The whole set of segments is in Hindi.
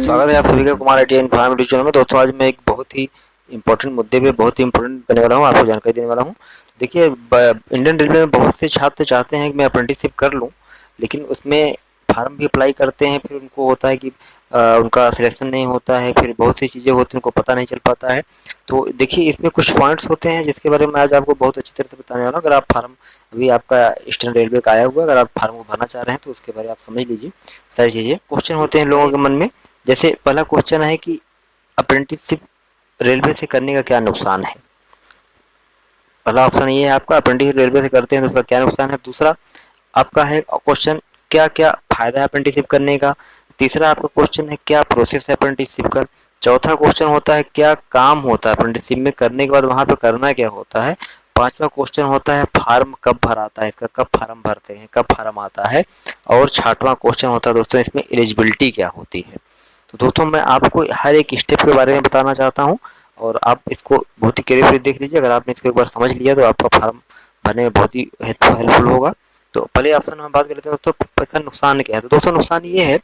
स्वागत है आप सभी का कुमार आईटी इन्फॉर्मेटिव चैनल में। दोस्तों आज मैं एक बहुत ही इंपॉर्टेंट मुद्दे पे बहुत ही इंपॉर्टेंट देने वाला हूँ, आपको जानकारी देने वाला हूँ। देखिए, इंडियन रेलवे में बहुत से छात्र चाहते हैं कि मैं अप्रेंटिसशिप कर लूँ, लेकिन उसमें फार्म भी अप्लाई करते हैं, फिर उनको होता है कि उनका सिलेक्शन नहीं होता है, फिर बहुत सी चीज़ें होती हैं, उनको पता नहीं चल पाता है। तो देखिए, इसमें कुछ पॉइंट्स होते हैं जिसके बारे में आज आपको बहुत अच्छी तरह से बताने वाला हूँ। अगर आप फार्म अभी आपका ईस्टर्न रेलवे का आया हुआ है, अगर आप फार्म को भरना चाह रहे हैं तो उसके बारे में आप समझ लीजिए सारी चीज़ें। क्वेश्चन होते हैं लोगों के मन में, जैसे पहला क्वेश्चन है कि अप्रेंटिसशिप रेलवे से करने का क्या नुकसान है। पहला ऑप्शन ये है आपका, अप्रेंटिस रेलवे से करते हैं तो उसका क्या नुकसान है। दूसरा आपका है क्वेश्चन, क्या क्या फायदा है अप्रेंटिसशिप करने का। तीसरा आपका क्वेश्चन है, क्या प्रोसेस है अप्रेंटिसशिप का। चौथा क्वेश्चन होता है, क्या काम होता है अप्रेंटिसशिप में, करने के बाद वहाँ पे करना क्या होता है। पांचवा क्वेश्चन होता है, फार्म कब भराता है, इसका कब फार्म भरते हैं, कब फार्म आता है। और छठवां क्वेश्चन होता है दोस्तों, इसमें एलिजिबिलिटी क्या होती है। तो दोस्तों मैं आपको हर एक स्टेप के बारे में बताना चाहता हूँ और आप इसको बहुत ही केयरफुली देख लीजिए। अगर आपने इसको एक बार समझ लिया तो आपका फार्म भरने में बहुत ही हेल्पफुल होगा। तो पहले ऑप्शन में बात कर लेते हैं दोस्तों, इसका नुकसान क्या है। तो दोस्तों नुकसान ये है,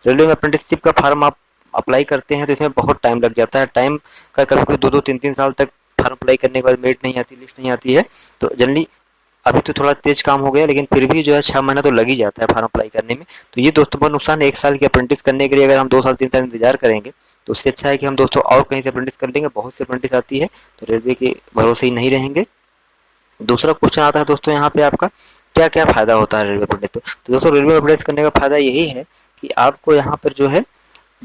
रेलवे में अप्रेंटिसशिप का फार्म आप अप्लाई करते हैं तो इसमें बहुत टाइम लग जाता है। टाइम का कभी कभी 2-2, 3-3 साल तक फार्म अप्लाई करने के बाद मेरिट नहीं आती, लिस्ट नहीं आती है। तो जनरली अभी तो थोड़ा तेज काम हो गया, लेकिन फिर भी जो है 6 महीना तो लग ही जाता है फार्म अप्लाई करने में। तो ये दोस्तों बहुत नुकसान है। 1 साल की अप्रेंटिस करने के लिए अगर हम 2 साल 3 साल इंतजार करेंगे तो उससे अच्छा है कि हम दोस्तों और कहीं से अप्रेंटिस कर लेंगे। बहुत सी अप्रेंटिस आती है, तो रेलवे के भरोसे ही नहीं रहेंगे। दूसरा क्वेश्चन आता है दोस्तों यहाँ पे आपका, क्या क्या फायदा होता है रेलवे अप्रेंटिस। तो दोस्तों रेलवे अप्रेंटिस करने का फायदा यही है कि आपको यहाँ पर जो है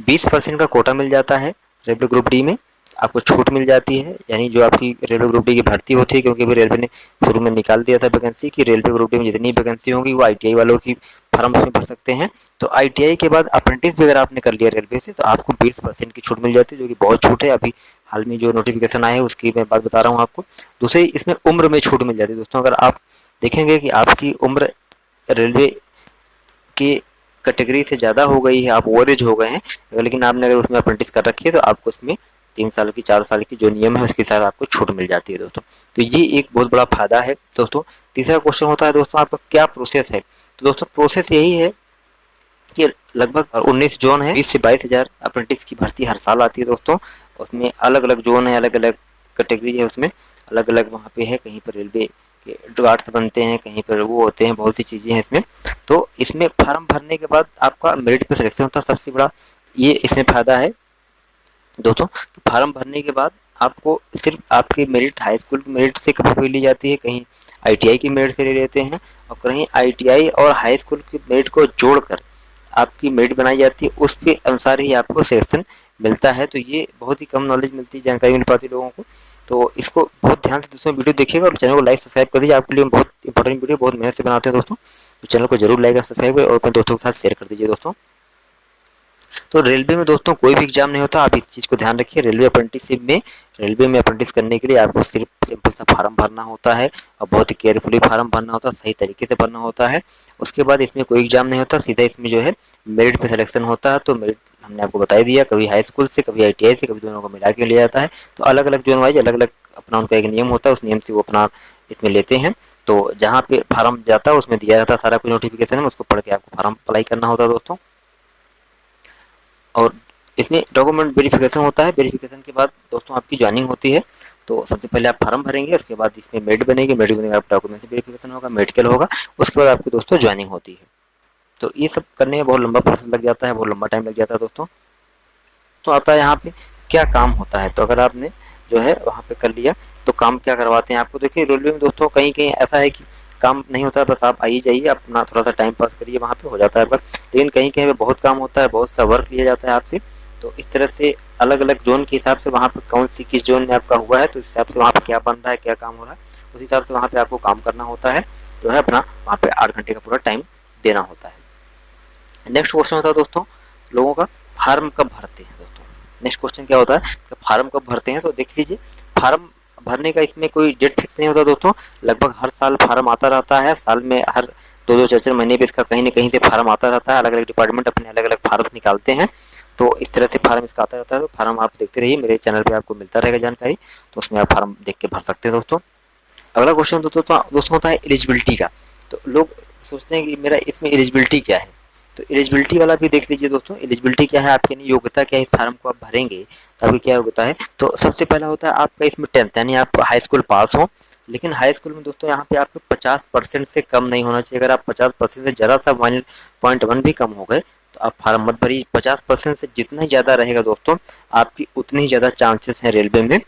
20% का कोटा मिल जाता है। रेलवे ग्रुप डी में आपको छूट मिल जाती है, यानी जो आपकी रेलवे ग्रुप डी की भर्ती होती है, क्योंकि अभी रेलवे ने शुरू में निकाल दिया था वैकेंसी कि रेलवे ग्रुप डी में जितनी वैकेंसी होंगी वो आईटीआई वालों की फार्म उसमें भर सकते हैं। तो आईटीआई के बाद अप्रेंटिस भी अगर आपने कर लिया रेलवे से तो आपको 20% की छूट मिल जाती है, जो कि बहुत छूट है। अभी हाल में जो नोटिफिकेशन आया है उसकी मैं बात बता रहा हूँ आपको। दूसरी इसमें उम्र में छूट मिल जाती है दोस्तों। अगर आप देखेंगे कि आपकी उम्र रेलवे के कैटेगरी से ज़्यादा हो गई है, आप ओवर एज हो गए हैं, लेकिन आपने अगर उसमें अप्रेंटिस कर रखी है तो आपको उसमें 3 साल की 4 साल की जो नियम है उसके साथ आपको छूट मिल जाती है दोस्तों। तो ये एक बहुत बड़ा फायदा है दोस्तों। तीसरा क्वेश्चन होता है दोस्तों, आपका क्या प्रोसेस है। तो दोस्तों प्रोसेस यही है कि लगभग 19 जोन है, 20 से 22 हज़ार अप्रेंटिस की भर्ती हर साल आती है दोस्तों। उसमें अलग अलग जोन है, अलग अलग कैटेगरी है, उसमें अलग अलग वहाँ पे है। कहीं पर रेलवे के गार्ड्स बनते हैं, कहीं पर वो होते हैं, बहुत सी चीज़ें हैं इसमें। तो इसमें फार्म भरने के बाद आपका मेरिट पे सिलेक्शन होता है, सबसे बड़ा ये इसमें फ़ायदा है दोस्तों। फार्म भरने के बाद आपको सिर्फ आपकी मेरिट हाई स्कूल की मेरिट से कभी कभी ली जाती है, कहीं आईटीआई की मेरिट से ले लेते हैं, और कहीं आईटीआई और हाई स्कूल की मेरिट को जोड़कर आपकी मेरिट बनाई जाती है, उसके अनुसार ही आपको सिलेक्शन मिलता है। तो ये बहुत ही कम नॉलेज मिलती है, जानकारी मिल पाती है लोगों को। तो इसको बहुत ध्यान से दोस्तों वीडियो देखिएगा और चैनल को लाइक सब्सक्राइब कर दीजिए। आपके लिए बहुत इंपॉर्टेंट वीडियो बहुत मेहनत से बनाते हैं दोस्तों। तो चैनल को जरूर लाइक और सब्सक्राइब करें और अपने दोस्तों के साथ शेयर कर दीजिए दोस्तों। तो रेलवे में दोस्तों कोई भी एग्जाम नहीं होता, आप इस चीज़ को ध्यान रखिए। रेलवे अप्रेंटिसशिप में, रेलवे में अप्रेंटिस करने के लिए आपको सिर्फ सिंपल सा फार्म भरना होता है और बहुत ही केयरफुली फार्म भरना होता है, सही तरीके से भरना होता है। उसके बाद इसमें कोई एग्जाम नहीं होता, सीधा इसमें जो है मेरिट पे सिलेक्शन होता है। तो मेरिट हमने आपको बता ही दिया, कभी हाई स्कूल से, कभी आईटीआई से, कभी दोनों को मिला के लिया जाता है। तो अलग अलग जोन वाइज अलग अलग अपना उनका एक नियम होता है, उस नियम से वो अपना इसमें लेते हैं। तो जहाँ पे फार्म जाता है उसमें दिया जाता है सारा कुछ नोटिफिकेशन में, उसको पढ़ के आपको फार्म अप्लाई करना होता है दोस्तों। और इसमें डॉक्यूमेंट वेरिफिकेशन होता है। वेरिफिकेशन के बाद दोस्तों आपकी ज्वाइनिंग होती है। तो सबसे पहले आप फार्म भरेंगे, उसके बाद इसमें मेरिट बनेगी, मेरिट बनेगा आप डॉक्यूमेंट वेरिफिकेशन होगा, मेडिकल होगा, उसके बाद आपकी दोस्तों ज्वाइनिंग होती है। तो ये सब करने में बहुत लंबा प्रोसेस लग जाता है, बहुत लंबा टाइम लग जाता है दोस्तों। तो आता है यहाँ पे क्या काम होता है। तो अगर आपने जो है वहाँ पे कर लिया तो काम क्या करवाते हैं आपको। देखिए रेलवे में दोस्तों कहीं कहीं ऐसा है कि काम नहीं होता है, बस आप आइए जाइए, अपना थोड़ा सा टाइम पास करिए, वहाँ पे हो जाता है पर। लेकिन कहीं कहीं पे बहुत काम होता है, बहुत सा वर्क लिया जाता है आपसे। तो इस तरह से अलग अलग जोन के हिसाब से वहाँ पे कौन सी किस जोन में आपका हुआ है, तो इस हिसाब से वहाँ पे क्या बन रहा है, क्या काम हो रहा है, उस हिसाब से वहाँ पे आपको काम करना होता है। जो है अपना वहाँ पे 8 घंटे का पूरा टाइम देना होता है। नेक्स्ट क्वेश्चन होता है दोस्तों लोगों का, फार्म कब भरते हैं दोस्तों। नेक्स्ट क्वेश्चन क्या होता है, तो फार्म कब भरते हैं। तो देख लीजिए, फार्म भरने का इसमें कोई डेट फिक्स नहीं होता दोस्तों। लगभग हर साल फार्म आता रहता है, साल में हर 2-2 4-4 महीने पे इसका कहीं ना कहीं से फार्म आता रहता है। अलग अलग डिपार्टमेंट अपने अलग अलग फार्म निकालते हैं, तो इस तरह से फार्म इसका आता रहता है। तो फार्म आप देखते रहिए, मेरे चैनल पे आपको मिलता रहेगा जानकारी, तो उसमें आप फार्म देख के भर सकते हैं दोस्तों। अगला क्वेश्चन दोस्तों होता है एलिजिबिलिटी का। तो लोग सोचते हैं कि मेरा इसमें एलिजिबिलिटी क्या है। तो एलिजिबिलिटी वाला भी देख लीजिए दोस्तों। एलिजिबिलिटी क्या है आपकी, यानी योग्यता क्या है, इस फार्म को आप भरेंगे तो आपकी क्या योग्यता है। तो सबसे पहला होता है आपका इसमें 10th, यानी आप हाई स्कूल पास हो। लेकिन हाई स्कूल में दोस्तों यहाँ पे आपको 50% से कम नहीं होना चाहिए। अगर आप 50% से ज़रा सा 1.1 भी कम हो गए तो आप फार्म मत भरिए। 50% से जितना ही ज़्यादा रहेगा दोस्तों, आपकी उतनी ही ज़्यादा चांसेस हैं रेलवे में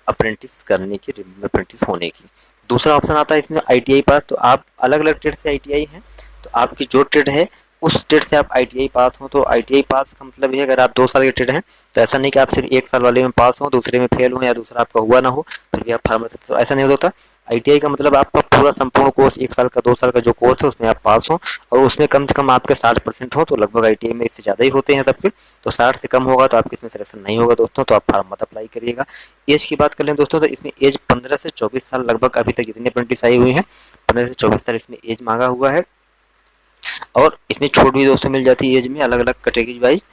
अप्रेंटिस करने की, रेलवे में अप्रेंटिस होने की। दूसरा ऑप्शन आता है इसमें ITI पास। तो आप अलग अलग ट्रेड से ITI हैं, तो आपकी जो ट्रेड है उस ट्रेड से आप ITI पास हो। तो ITI पास का मतलब ये, अगर आप 2 साल के ट्रेड हैं तो ऐसा नहीं कि आप सिर्फ 1 साल वाले में पास हो, दूसरे में फेल हो या दूसरा आपका हुआ ना हो फिर भी आप फार्मेसी, तो ऐसा नहीं होता। ITI का मतलब आपका पूरा संपूर्ण कोर्स 1 साल का 2 साल का जो कोर्स है उसमें आप पास हो, और उसमें कम से कम आपके 60% हो। तो लगभग ITI में इससे ज़्यादा ही होते हैं सबके, तो 60 से कम होगा तो आपके इसमें सिलेक्शन नहीं होगा दोस्तों, तो आप फार्म मत अप्लाई करिएगा। एज की बात कर लें दोस्तों, तो इसमें एज 15 से 24 साल लगभग अभी तक जितनी अप्रेंटिस आई हुई हैं, 15 से 24 साल इसमें एज मांगा हुआ है। और इसमें छूट भी दोस्तों मिल जाती है एज में, अलग अलग कैटेगरी वाइज।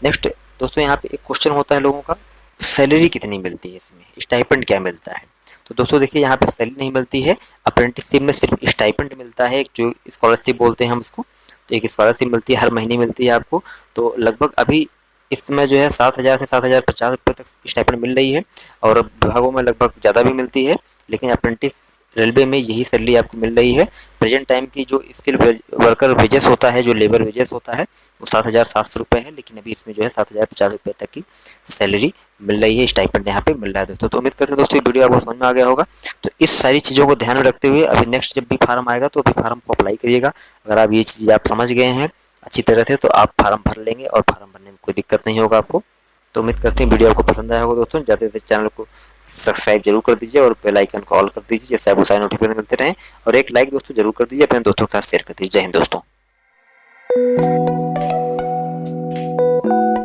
नेक्स्ट दोस्तों, यहाँ पे एक क्वेश्चन होता है लोगों का, सैलरी कितनी मिलती है इसमें, स्टाइपेंड क्या मिलता है। तो दोस्तों देखिए, यहाँ पे सैलरी नहीं मिलती है, अप्रेंटिसशिप में सिर्फ स्टाइपेंड मिलता है, जो स्कॉलरशिप बोलते हैं हम उसको। तो एक स्कॉलरशिप मिलती है, हर महीने मिलती है आपको। तो लगभग अभी इस समय जो है 7,000 से 7,050 रुपये तक स्टाइपेंड मिल रही है, और विभागों में लगभग ज़्यादा भी मिलती है। लेकिन अप्रेंटिस रेलवे में यही सैलरी आपको मिल रही है। प्रेजेंट टाइम की जो स्किल वर्कर वेजेस होता है, जो लेबर वेजेस होता है, वो 7,700 रुपये है। लेकिन अभी इसमें जो है 7,050 रुपये तक की सैलरी मिल रही है, स्टाइपेंड यहाँ पे मिल रहा है दोस्तों। तो उम्मीद करते हैं दोस्तों ये वीडियो आपको समझ में आ गया होगा। तो इस सारी चीज़ों को ध्यान में रखते हुए अभी नेक्स्ट जब भी फार्म आएगा तो अभी फार्म को अप्लाई करिएगा। अगर आप ये चीज़ आप समझ गए हैं अच्छी तरह से, तो आप फार्म भर लेंगे और फार्म भरने में कोई दिक्कत नहीं होगा आपको। तो उम्मीद करते हैं वीडियो आपको पसंद आया होगा दोस्तों। ज़्यादा से चैनल को सब्सक्राइब जरूर कर दीजिए और बेल आइकन को ऑल कर दीजिए, जैसे आपको सारे नोटिफिकेशन मिलते रहें। और एक लाइक दोस्तों जरूर कर दीजिए, अपने दोस्तों के साथ शेयर कर दीजिए। जय हिंद दोस्तों।